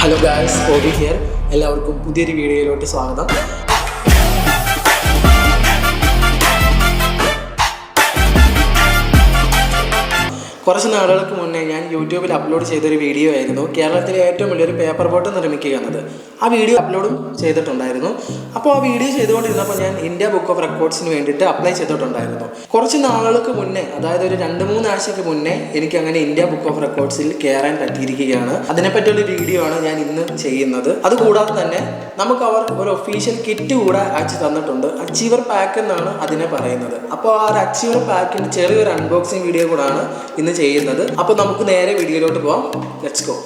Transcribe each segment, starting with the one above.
Hello guys, ഓബി here. എല്ലാവർക്കും പുതിയൊരു വീഡിയോയിലോട്ട് സ്വാഗതം. കുറച്ച് നാളുകൾക്ക് മുന്നേ ഞാൻ യൂട്യൂബിൽ അപ്ലോഡ് ചെയ്തൊരു വീഡിയോ ആയിരുന്നു കേരളത്തിലെ ഏറ്റവും വലിയൊരു പേപ്പർ ബോട്ട് നിർമ്മിക്കുക എന്നത്. ആ വീഡിയോ അപ്ലോഡും ചെയ്തിട്ടുണ്ടായിരുന്നു. അപ്പോൾ ആ വീഡിയോ ചെയ്തുകൊണ്ടിരുന്നപ്പോൾ ഞാൻ ഇന്ത്യ ബുക്ക് ഓഫ് റെക്കോർഡ്സിന് വേണ്ടിയിട്ട് അപ്ലൈ ചെയ്തിട്ടുണ്ടായിരുന്നു. കുറച്ച് നാളുകൾക്ക് മുന്നേ, അതായത് ഒരു 2-3 ആഴ്ചയ്ക്ക് മുന്നേ എനിക്ക് അങ്ങനെ ഇന്ത്യ ബുക്ക് ഓഫ് റെക്കോർഡ്സിൽ കയറാൻ പറ്റിയിരിക്കുകയാണ്. അതിനെപ്പറ്റിയുള്ള വീഡിയോ ആണ് ഞാൻ ഇന്ന് ചെയ്യുന്നത്. അതുകൂടാതെ തന്നെ നമുക്ക് അവർ ഒരു ഒഫീഷ്യൽ കിറ്റ് കൂടെ അയച്ചു തന്നിട്ടുണ്ട്. അച്ചീവർ പാക്ക് എന്നാണ് അതിനെ പറയുന്നത്. അപ്പോൾ ആ ഒരു അച്ചീവർ പാക്കിന് ചെറിയൊരു അൺബോക്സിങ് വീഡിയോ കൂടാണ് ഇന്ന് ചെയ്യുന്നത്. അപ്പോൾ നമുക്ക് നേരെ വീഡിയോയിലോട്ട് പോവാം. Let's go.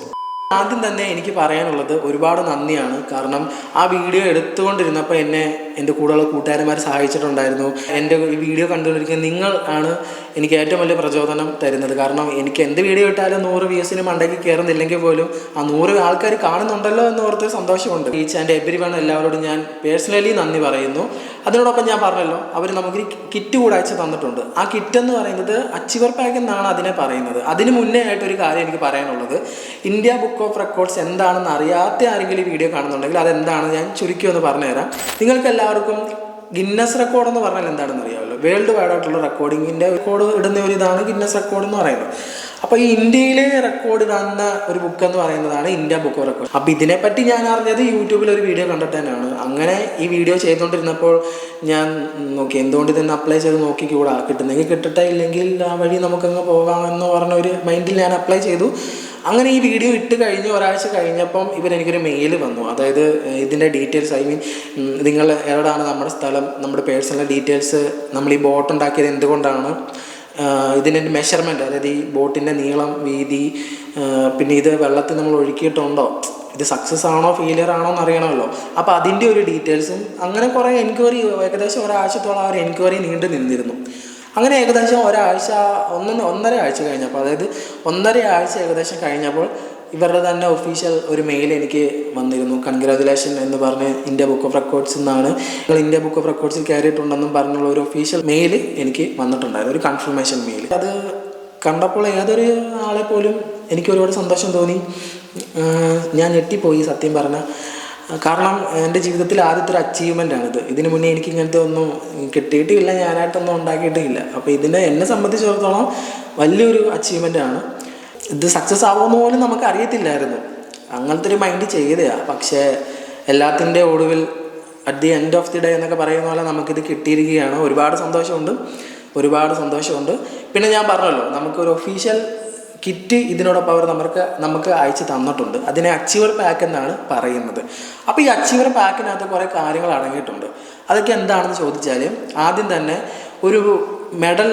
ആദ്യം തന്നെ എനിക്ക് പറയാനുള്ളത് ഒരുപാട് നന്ദിയാണ്. കാരണം ആ വീഡിയോ എടുത്തുകൊണ്ടിരുന്നപ്പോൾ എന്നെ എൻ്റെ കൂടെയുള്ള കൂട്ടുകാരന്മാർ സഹായിച്ചിട്ടുണ്ടായിരുന്നു. എൻ്റെ ഈ വീഡിയോ കണ്ടുകൊണ്ടിരിക്കുന്ന നിങ്ങൾ ആണ് എനിക്ക് ഏറ്റവും വലിയ പ്രചോദനം തരുന്നത്. കാരണം എനിക്ക് എന്ത് വീഡിയോ ഇട്ടാലും 100 വ്യൂസിന് മണ്ടയ്ക്ക് കയറുന്നില്ലെങ്കിൽ പോലും ആ 100 ആൾക്കാർ കാണുന്നുണ്ടല്ലോ എന്ന് ഓർത്തൊരു സന്തോഷമുണ്ട്. ഈച്ച് ആൻഡ് എവരി വൺ എല്ലാവരോടും ഞാൻ പേഴ്സണലി നന്ദി പറയുന്നു. അതിനോടൊപ്പം ഞാൻ പറഞ്ഞല്ലോ, അവർ നമുക്കൊരു കിറ്റ് കൂടെ അയച്ച് തന്നിട്ടുണ്ട്. ആ കിറ്റ് എന്ന് പറയുന്നത് അച്ചീവർ പാക്ക് എന്നാണ് അതിനെ പറയുന്നത്. അതിന് മുന്നേ ആയിട്ടൊരു കാര്യം എനിക്ക് പറയാനുള്ളത്, ഇന്ത്യ ബുക്ക് ഓഫ് റെക്കോർഡ്സ് എന്താണെന്ന് അറിയാത്ത ആരെങ്കിലും വീഡിയോ കാണുന്നുണ്ടെങ്കിൽ അതെന്താണ് ഞാൻ ചുരുക്കി ഒന്ന് പറഞ്ഞുതരാം. നിങ്ങൾക്ക് എല്ലാവർക്കും ഗിന്നസ് റെക്കോർഡ് എന്ന് പറഞ്ഞാൽ എന്താണെന്ന് അറിയാമല്ലോ. വേൾഡ് വൈഡ് ആയിട്ടുള്ള റെക്കോർഡിങ്ങിൻ്റെ റെക്കോർഡ് ഇടുന്ന ഒരു ഇതാണ് ഗിന്നസ് റെക്കോർഡ് എന്ന് പറയുന്നത്. അപ്പോൾ ഈ ഇന്ത്യയിലെ റെക്കോർഡ് ഇടുന്ന ഒരു ബുക്ക് എന്ന് പറയുന്നതാണ് ഇന്ത്യ ബുക്ക് ഓഫ് റെക്കോർഡ്. അപ്പോൾ ഇതിനെപ്പറ്റി ഞാൻ അറിഞ്ഞത് യൂട്യൂബിൽ ഒരു വീഡിയോ കണ്ടിട്ട് തന്നെയാണ്. അങ്ങനെ ഈ വീഡിയോ ചെയ്തുകൊണ്ടിരുന്നപ്പോൾ ഞാൻ നോക്കി എന്തുകൊണ്ട് ഇതൊന്ന് അപ്ലൈ ചെയ്ത് നോക്കിക്കൂടാ, കിട്ടുന്നെങ്കിൽ കിട്ടട്ടെ, ഇല്ലെങ്കിൽ ആ വഴി നമുക്കങ്ങ് പോകാമെന്ന് പറഞ്ഞ ഒരു മൈൻഡിൽ ഞാൻ അപ്ലൈ ചെയ്തു. അങ്ങനെ ഈ വീഡിയോ ഇട്ട് കഴിഞ്ഞ് ഒരാഴ്ച കഴിഞ്ഞപ്പം ഇവരെനിക്കൊരു മെയിൽ വന്നു. അതായത് ഇതിൻ്റെ ഡീറ്റെയിൽസ്, നിങ്ങൾ എവിടെയാണ് നമ്മുടെ സ്ഥലം, നമ്മുടെ പേഴ്സണൽ ഡീറ്റെയിൽസ്, നമ്മൾ ഈ ബോട്ട് ഉണ്ടാക്കിയത് എന്തുകൊണ്ടാണ്, ഇതിൻ്റെ മെഷർമെൻറ്റ്, അതായത് ഈ ബോട്ടിൻ്റെ നീളം, വീതി, പിന്നെ ഇത് വെള്ളത്തിൽ നമ്മൾ ഒഴുക്കിയിട്ടുണ്ടോ, ഇത് സക്സസ് ആണോ ഫെയിലിയർ ആണോ എന്ന് അറിയണമല്ലോ. അപ്പോൾ അതിൻ്റെ ഒരു ഡീറ്റെയിൽസും അങ്ങനെ കുറേ എൻക്വയറി, ഏകദേശം ഒരാഴ്ചത്തോളം ആ ഒരു എൻക്വയറി നീണ്ടു നിന്നിരുന്നു. അങ്ങനെ ഏകദേശം ഒന്നര ആഴ്ച കഴിഞ്ഞപ്പോൾ, അതായത് 1.5 ആഴ്ച ഏകദേശം കഴിഞ്ഞപ്പോൾ ഇവരുടെ തന്നെ ഒഫീഷ്യൽ ഒരു മെയിൽ എനിക്ക് വന്നിരുന്നു. കൺഗ്രാജുലേഷൻ എന്ന് പറഞ്ഞ് ഇന്ത്യ ബുക്ക് ഓഫ് റെക്കോർഡ്സ് എന്നാണ്, നിങ്ങൾ ഇന്ത്യ ബുക്ക് ഓഫ് റെക്കോർഡ്സിൽ കയറിയിട്ടുണ്ടെന്നും പറഞ്ഞുള്ള ഒരു ഒഫീഷ്യൽ മെയിൽ എനിക്ക് വന്നിട്ടുണ്ടായിരുന്നു, ഒരു കൺഫർമേഷൻ മെയിൽ. അത് കണ്ടപ്പോൾ ഏതൊരു ആളെ പോലും എനിക്ക് ഒരുപാട് സന്തോഷം തോന്നി. ഞാൻ ഞെട്ടിപ്പോയി സത്യം പറഞ്ഞാൽ. കാരണം എൻ്റെ ജീവിതത്തിൽ ആദ്യത്തെ ഒരു അച്ചീവ്മെൻ്റ് ആണിത്. ഇതിനു മുന്നേ എനിക്ക് ഇങ്ങനത്തെ ഒന്നും കിട്ടിയിട്ടില്ല, ഞാനായിട്ടൊന്നും ഉണ്ടാക്കിയിട്ടില്ല. അപ്പോൾ ഇതിനെ എന്നെ സംബന്ധിച്ചിടത്തോളം വലിയൊരു അച്ചീവ്മെൻ്റ് ആണ്. ഇത് സക്സസ് ആവുമെന്ന് പോലും നമുക്ക് അറിയത്തില്ലായിരുന്നു. അങ്ങനത്തെ ഒരു മൈൻഡ് ചെയ്തതാണ്. പക്ഷേ എല്ലാത്തിൻ്റെ ഒടുവിൽ at the end of the day എന്നൊക്കെ പറയുന്ന പോലെ നമുക്കിത് കിട്ടിയിരിക്കുകയാണ്. ഒരുപാട് സന്തോഷമുണ്ട്. പിന്നെ ഞാൻ പറഞ്ഞല്ലോ, നമുക്കൊരു ഒഫീഷ്യൽ കിറ്റ് ഇതിനോടൊപ്പം അവർ നമുക്ക് അയച്ച് തന്നിട്ടുണ്ട്. അതിനെ അച്ചീവർ പാക്ക് എന്നാണ് പറയുന്നത്. അപ്പോൾ ഈ അച്ചീവർ പാക്കിനകത്ത് കുറേ കാര്യങ്ങൾ അടങ്ങിയിട്ടുണ്ട്. അതൊക്കെ എന്താണെന്ന് ചോദിച്ചാൽ, ആദ്യം തന്നെ ഒരു മെഡൽ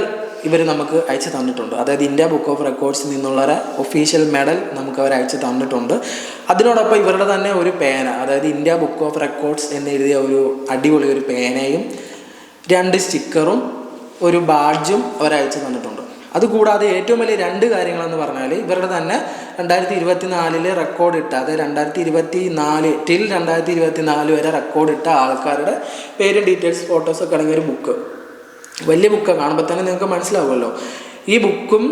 ഇവർ നമുക്ക് അയച്ച് തന്നിട്ടുണ്ട്. അതായത് ഇന്ത്യ ബുക്ക് ഓഫ് റെക്കോർഡ്സിൽ നിന്നുള്ള ഒഫീഷ്യൽ മെഡൽ നമുക്ക് അവർ അയച്ച് തന്നിട്ടുണ്ട്. അതിനോടൊപ്പം ഇവരുടെ തന്നെ ഒരു പേന, അതായത് ഇന്ത്യ ബുക്ക് ഓഫ് റെക്കോർഡ്സ് എന്നെഴുതിയ ഒരു അടിപൊളി ഒരു പേനയും 2 സ്റ്റിക്കറും ഒരു ബാഡ്ജും അവർ അയച്ച് തന്നിട്ടുണ്ട്. അതുകൂടാതെ ഏറ്റവും വലിയ 2 കാര്യങ്ങളെന്ന് പറഞ്ഞാൽ, ഇവരുടെ തന്നെ 2024 റെക്കോർഡ് ഇട്ട, അതായത് 2024 till 2024 വരെ റെക്കോർഡ് ഇട്ട ആൾക്കാരുടെ പേര്, ഡീറ്റെയിൽസ്, ഫോട്ടോസൊക്കെ അടങ്ങിയ ഒരു ബുക്ക്. വലിയ ബുക്ക് കാണുമ്പോൾ തന്നെ നിങ്ങൾക്ക് മനസ്സിലാവുമല്ലോ ഈ ബുക്കും.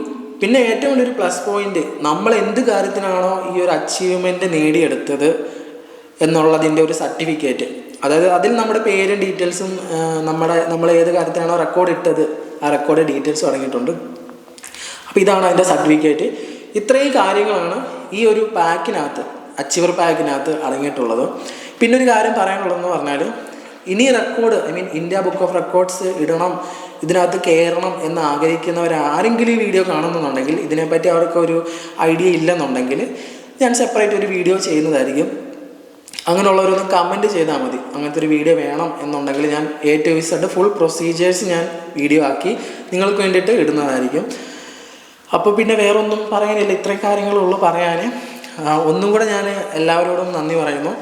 പിന്നെ ഏറ്റവും വലിയൊരു പ്ലസ് പോയിന്റ്, നമ്മൾ എന്ത് കാര്യത്തിനാണോ ഈ ഒരു അച്ചീവ്മെൻറ്റ് നേടിയെടുത്തത് എന്നുള്ളതിൻ്റെ ഒരു സർട്ടിഫിക്കറ്റ്, അതായത് അതിൽ നമ്മുടെ പേരും ഡീറ്റെയിൽസും, നമ്മൾ ഏത് കാര്യത്തിനാണോ റെക്കോർഡ് ഇട്ടത് ആ റെക്കോർഡ് ഡീറ്റെയിൽസും അടങ്ങിയിട്ടുണ്ട്. അപ്പോൾ ഇതാണ് അതിൻ്റെ സർട്ടിഫിക്കറ്റ്. ഇത്രയും കാര്യങ്ങളാണ് ഈ ഒരു പാക്കിനകത്ത്, അച്ചീവർ പാക്കിനകത്ത് അടങ്ങിയിട്ടുള്ളത്. പിന്നെ ഒരു കാര്യം പറയാനുള്ളതെന്ന് പറഞ്ഞാൽ, ഇനി record India book of records ഇടണം, ഇതിനകത്ത് കയറണം എന്ന് ആഗ്രഹിക്കുന്നവരാരെങ്കിലും ഈ വീഡിയോ കാണുന്നുണ്ടെങ്കിൽ, ഇതിനെപ്പറ്റി അവർക്ക് ഒരു ഐഡിയ ഇല്ലെന്നുണ്ടെങ്കിൽ ഞാൻ സെപ്പറേറ്റ് ഒരു വീഡിയോ ചെയ്യുന്നതായിരിക്കും. അങ്ങനെയുള്ളവരൊന്ന് കമൻറ്റ് ചെയ്താൽ മതി. അങ്ങനത്തെ ഒരു വീഡിയോ വേണം എന്നുണ്ടെങ്കിൽ ഞാൻ A to Z full procedures ഞാൻ വീഡിയോ ആക്കി നിങ്ങൾക്ക് വേണ്ടിയിട്ട് ഇടുന്നതായിരിക്കും. അപ്പോൾ പിന്നെ വേറൊന്നും പറയാനില്ല, ഇത്രയും കാര്യങ്ങളുള്ളൂ പറയാൻ. ഒന്നും കൂടെ ഞാൻ എല്ലാവരോടും നന്ദി പറയുന്നു.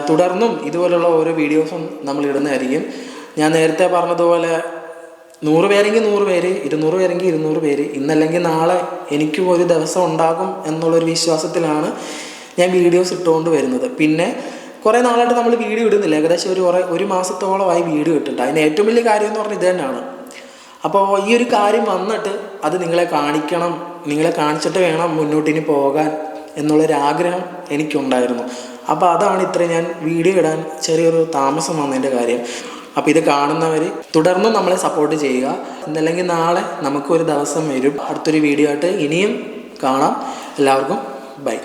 തുടർന്നും ഇതുപോലുള്ള ഓരോ വീഡിയോസും നമ്മൾ ഇടുന്നതായിരിക്കും. ഞാൻ നേരത്തെ പറഞ്ഞതുപോലെ 100 പേരെങ്കിൽ 100 പേര്, 200 പേരെങ്കിൽ 200 പേര്, ഇന്നല്ലെങ്കിൽ നാളെ എനിക്കും ഒരു ദിവസം ഉണ്ടാകും എന്നുള്ളൊരു വിശ്വാസത്തിലാണ് ഞാൻ വീഡിയോസ് ഇട്ടുകൊണ്ട് വരുന്നത്. പിന്നെ കുറേ നാളായിട്ട് നമ്മൾ വീഡിയോ ഇടുന്നില്ല, ഏകദേശം ഒരു മാസത്തോളമായി വീഡിയോ ഇട്ടിട്ട്. അതിന് ഏറ്റവും വലിയ കാര്യം എന്ന് പറഞ്ഞാൽ ഇത് തന്നെയാണ്. അപ്പോൾ ഈ ഒരു കാര്യം വന്നിട്ട് അത് നിങ്ങളെ കാണിക്കണം, നിങ്ങളെ കാണിച്ചിട്ട് വേണം മുന്നോട്ടിനി പോകാൻ എന്നുള്ളൊരാഗ്രഹം എനിക്കുണ്ടായിരുന്നു. അപ്പോൾ അതാണ് ഇത്ര ഞാൻ വീഡിയോ ഇടാൻ ചെറിയൊരു താമസം വന്നതിൻ്റെ കാര്യം. അപ്പോൾ ഇത് കാണുന്നവർ തുടർന്നും നമ്മളെ സപ്പോർട്ട് ചെയ്യുക. ഇന്നല്ലെങ്കിൽ നാളെ നമുക്കൊരു ദിവസം വരും അടുത്തൊരു വീഡിയോ ആയിട്ട് ഇനിയും കാണാം. എല്ലാവർക്കും ബൈ.